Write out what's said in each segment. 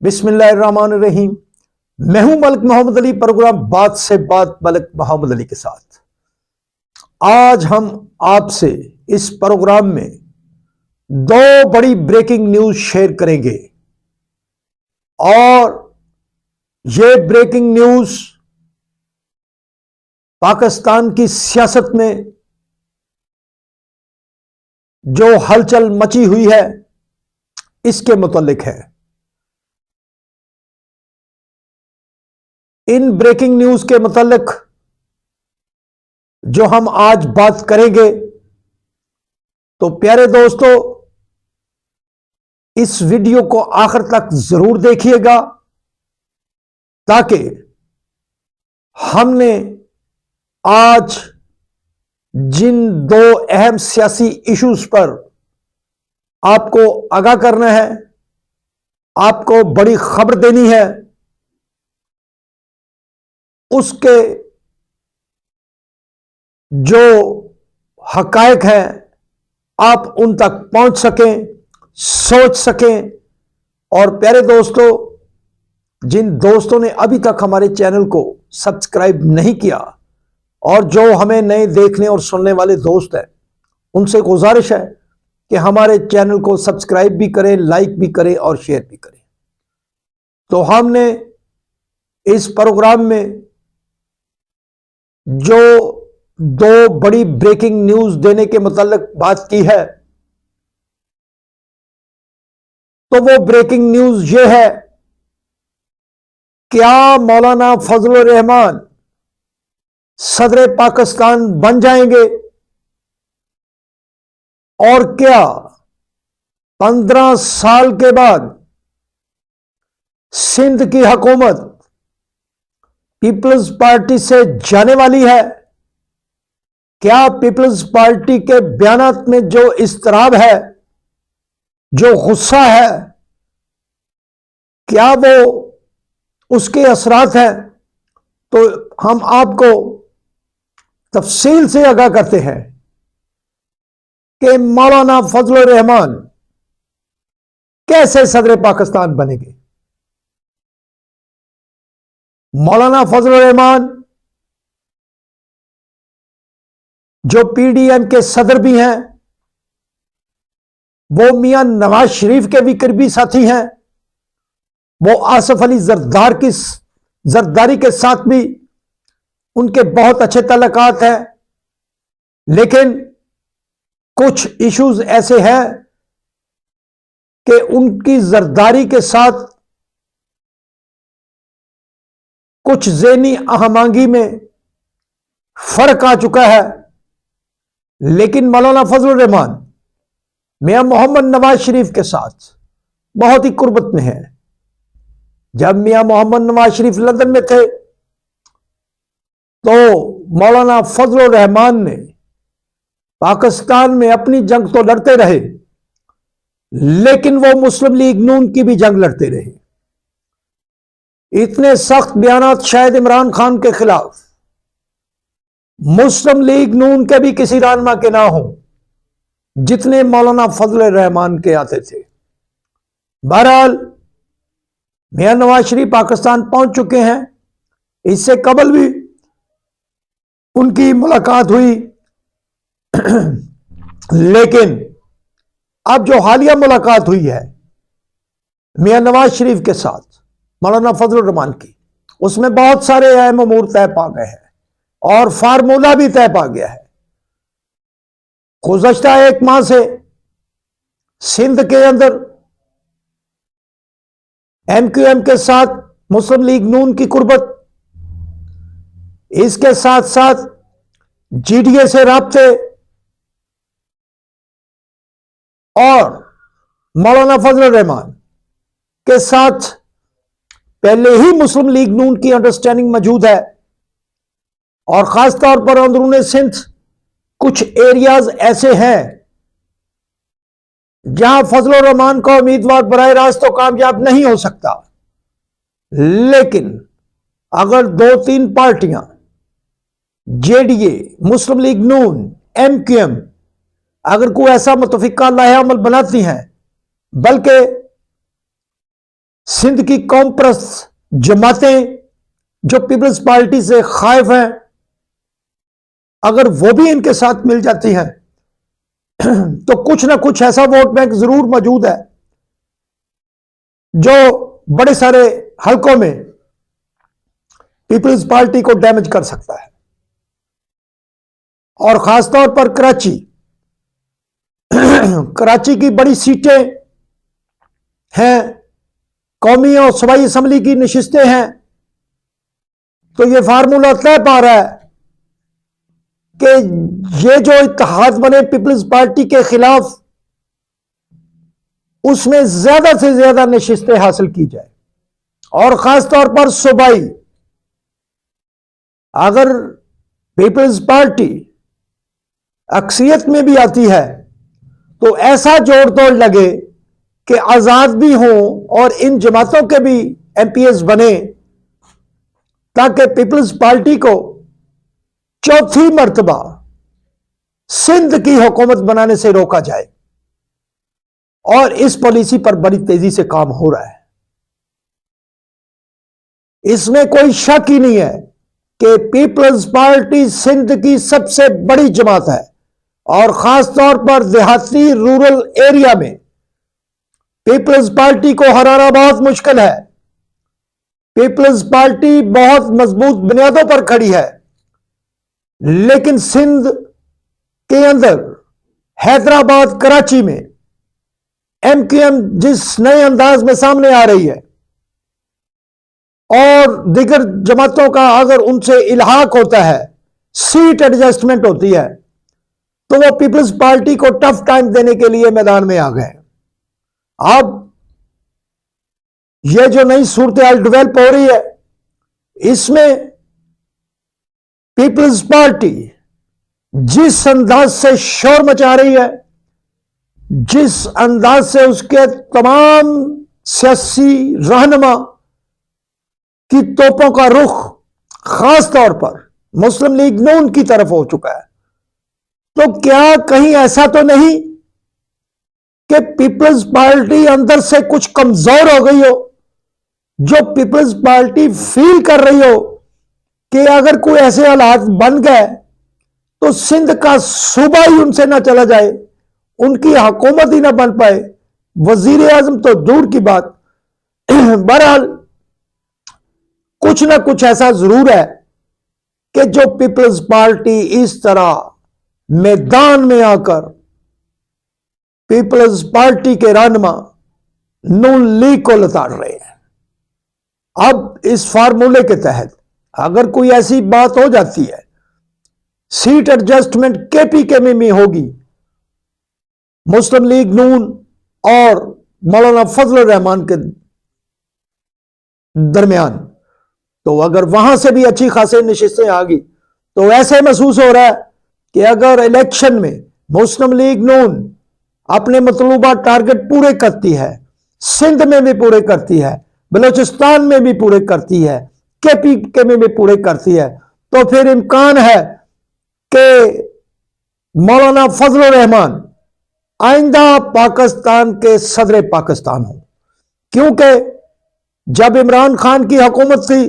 بسم اللہ الرحمن الرحیم۔ میں ہوں ملک محمد علی، پروگرام بات سے بات ملک محمد علی کے ساتھ۔ آج ہم آپ سے اس پروگرام میں دو بڑی بریکنگ نیوز شیئر کریں گے، اور یہ بریکنگ نیوز پاکستان کی سیاست میں جو ہلچل مچی ہوئی ہے اس کے متعلق ہے۔ ان بریکنگ نیوز کے متعلق جو ہم آج بات کریں گے، تو پیارے دوستو اس ویڈیو کو آخر تک ضرور دیکھیے گا، تاکہ ہم نے آج جن دو اہم سیاسی ایشوز پر آپ کو آگاہ کرنا ہے، آپ کو بڑی خبر دینی ہے، اس کے جو حقائق ہیں آپ ان تک پہنچ سکیں، سوچ سکیں۔ اور پیارے دوستو، جن دوستوں نے ابھی تک ہمارے چینل کو سبسکرائب نہیں کیا، اور جو ہمیں نئے دیکھنے اور سننے والے دوست ہیں، ان سے گزارش ہے کہ ہمارے چینل کو سبسکرائب بھی کریں، لائک بھی کریں اور شیئر بھی کریں۔ تو ہم نے اس پروگرام میں جو دو بڑی بریکنگ نیوز دینے کے متعلق بات کی ہے، تو وہ بریکنگ نیوز یہ ہے: کیا مولانا فضل الرحمان صدر پاکستان بن جائیں گے؟ اور کیا 15 سال کے بعد سندھ کی حکومت پیپلز پارٹی سے جانے والی ہے؟ کیا پیپلز پارٹی کے بیانات میں جو اضطراب ہے، جو غصہ ہے، کیا وہ اس کے اثرات ہیں؟ تو ہم آپ کو تفصیل سے آگاہ کرتے ہیں کہ مولانا فضل الرحمان کیسے صدر پاکستان بنے گے۔ مولانا فضل الرحمان جو پی ڈی ایم کے صدر بھی ہیں، وہ میاں نواز شریف کے بھی قریبی ساتھی ہیں، وہ آصف علی زرداری کے ساتھ بھی ان کے بہت اچھے تعلقات ہیں، لیکن کچھ ایشوز ایسے ہیں کہ ان کی زرداری کے ساتھ کچھ ذہنی اہمانگی میں فرق آ چکا ہے۔ لیکن مولانا فضل الرحمان میاں محمد نواز شریف کے ساتھ بہت ہی قربت میں ہے۔ جب میاں محمد نواز شریف لندن میں تھے تو مولانا فضل الرحمان نے پاکستان میں اپنی جنگ تو لڑتے رہے، لیکن وہ مسلم لیگ نون کی بھی جنگ لڑتے رہے۔ اتنے سخت بیانات شاید عمران خان کے خلاف مسلم لیگ نون کے بھی کسی رہنما کے نہ ہوں جتنے مولانا فضل الرحمان کے آتے تھے۔ بہرحال میاں نواز شریف پاکستان پہنچ چکے ہیں، اس سے قبل بھی ان کی ملاقات ہوئی، لیکن اب جو حالیہ ملاقات ہوئی ہے میاں نواز شریف کے ساتھ مولانا فضل الرحمان کی، اس میں بہت سارے اہم امور طے پا گئے ہیں اور فارمولہ بھی طے پا گیا ہے۔ گزشتہ 1 ماہ سے سندھ کے اندر ایم کیو ایم کے ساتھ مسلم لیگ نون کی قربت، اس کے ساتھ ساتھ جی ڈی اے سے رابطے، اور مولانا فضل الرحمان کے ساتھ پہلے ہی مسلم لیگ نون کی انڈرسٹینڈنگ موجود ہے، اور خاص طور پر اندرون سندھ کچھ ایریاز ایسے ہیں جہاں فضل الرحمان کا امیدوار براہ راست تو کامیاب نہیں ہو سکتا، لیکن اگر 2-3 پارٹیاں J D A, Muslim League نون، ایم کیو ایم اگر کوئی ایسا متفقہ لاہ عمل بناتی ہیں، بلکہ سندھ کی قوم پرست جماعتیں جو پیپلز پارٹی سے خائف ہیں، اگر وہ بھی ان کے ساتھ مل جاتی ہیں تو کچھ نہ کچھ ایسا ووٹ بینک ضرور موجود ہے جو بڑے سارے حلقوں میں پیپلز پارٹی کو ڈیمیج کر سکتا ہے، اور خاص طور پر کراچی کی بڑی سیٹیں ہیں، قومی اور صوبائی اسمبلی کی نشستیں ہیں، تو یہ فارمولہ طے پا رہا ہے کہ یہ جو اتحاد بنے پیپلز پارٹی کے خلاف، اس میں زیادہ سے زیادہ نشستیں حاصل کی جائے، اور خاص طور پر صوبائی۔ اگر پیپلز پارٹی اکثریت میں بھی آتی ہے تو ایسا جوڑ توڑ لگے کہ آزاد بھی ہوں اور ان جماعتوں کے بھی ایم پی ایز بنے، تاکہ پیپلز پارٹی کو چوتھی مرتبہ سندھ کی حکومت بنانے سے روکا جائے، اور اس پالیسی پر بڑی تیزی سے کام ہو رہا ہے۔ اس میں کوئی شک ہی نہیں ہے کہ پیپلز پارٹی سندھ کی سب سے بڑی جماعت ہے، اور خاص طور پر دیہاتی رورل ایریا میں پیپلز پارٹی کو ہرانا بہت مشکل ہے۔ پیپلز پارٹی بہت مضبوط بنیادوں پر کھڑی ہے، لیکن سندھ کے اندر حیدرآباد، کراچی میں ایم کیو ایم جس نئے انداز میں سامنے آ رہی ہے، اور دیگر جماعتوں کا اگر ان سے الحاق ہوتا ہے، سیٹ ایڈجسٹمنٹ ہوتی ہے، تو وہ پیپلز پارٹی کو ٹف ٹائم دینے کے لیے میدان میں آ گئے۔ اب یہ جو نئی صورتحال ڈیولپ ہو رہی ہے، اس میں پیپلز پارٹی جس انداز سے شور مچا رہی ہے، جس انداز سے اس کے تمام سیاسی رہنما کی توپوں کا رخ خاص طور پر مسلم لیگ نون کی طرف ہو چکا ہے، تو کیا کہیں ایسا تو نہیں کہ پیپلز پارٹی اندر سے کچھ کمزور ہو گئی ہو، جو پیپلز پارٹی فیل کر رہی ہو کہ اگر کوئی ایسے حالات بن گئے تو سندھ کا صوبہ ہی ان سے نہ چلا جائے، ان کی حکومت ہی نہ بن پائے، وزیر اعظم تو دور کی بات۔ بہرحال کچھ نہ کچھ ایسا ضرور ہے کہ جو پیپلز پارٹی اس طرح میدان میں آ کر پیپلز پارٹی کے رہنما نون لیگ کو لتاڑ رہے ہیں۔ اب اس فارمولے کے تحت اگر کوئی ایسی بات ہو جاتی ہے، سیٹ ایڈجسٹمنٹ کے پی کے میں ہوگی مسلم لیگ نون اور مولانا فضل الرحمان کے درمیان، تو اگر وہاں سے بھی اچھی خاصی نشستیں آ گئی تو ایسے محسوس ہو رہا ہے کہ اگر الیکشن میں مسلم لیگ نون اپنے مطلوبہ ٹارگٹ پورے کرتی ہے، سندھ میں بھی پورے کرتی ہے، بلوچستان میں بھی پورے کرتی ہے، کے پی کے میں بھی پورے کرتی ہے، تو پھر امکان ہے کہ مولانا فضل الرحمان آئندہ پاکستان کے صدر پاکستان ہوں، کیونکہ جب عمران خان کی حکومت تھی،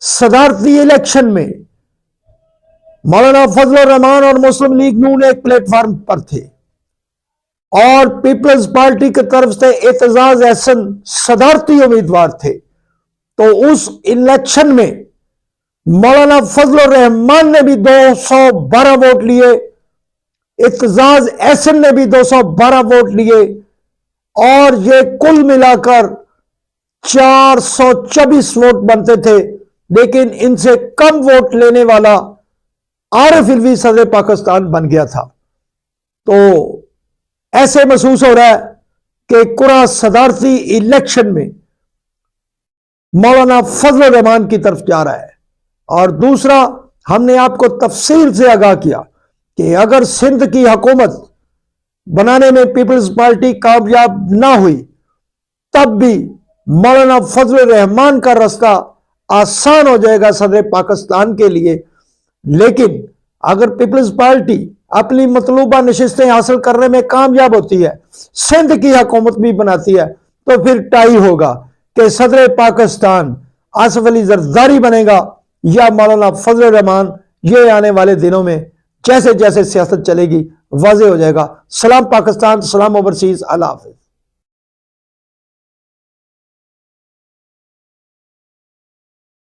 صدارتی الیکشن میں مولانا فضل الرحمان اور مسلم لیگ نون ایک پلیٹ فارم پر تھے، اور پیپلز پارٹی کی طرف سے اعتزاز احسن صدارتی امیدوار تھے، تو اس الیکشن میں مولانا فضل الرحمان نے بھی 212 ووٹ لیے، اعتزاز احسن نے بھی 212 ووٹ لیے، اور یہ کل ملا کر 424 ووٹ بنتے تھے، لیکن ان سے کم ووٹ لینے والا عارف علوی صدر پاکستان بن گیا تھا۔ تو ایسے محسوس ہو رہا ہے کہ قرعہ صدارتی الیکشن میں مولانا فضل الرحمان کی طرف جا رہا ہے۔ اور دوسرا، ہم نے آپ کو تفصیل سے آگاہ کیا کہ اگر سندھ کی حکومت بنانے میں پیپلز پارٹی کامیاب نہ ہوئی، تب بھی مولانا فضل الرحمان کا راستہ آسان ہو جائے گا صدر پاکستان کے لیے۔ لیکن اگر پیپلز پارٹی اپنی مطلوبہ نشستیں حاصل کرنے میں کامیاب ہوتی ہے، سندھ کی حکومت بھی بناتی ہے، تو پھر ٹائی ہوگا، کہ صدر پاکستان آصف علی زرداری بنے گا یا مولانا فضل الرحمان، یہ آنے والے دنوں میں جیسے جیسے سیاست چلے گی واضح ہو جائے گا۔ سلام پاکستان، سلام اوورسیز، اللہ حافظ۔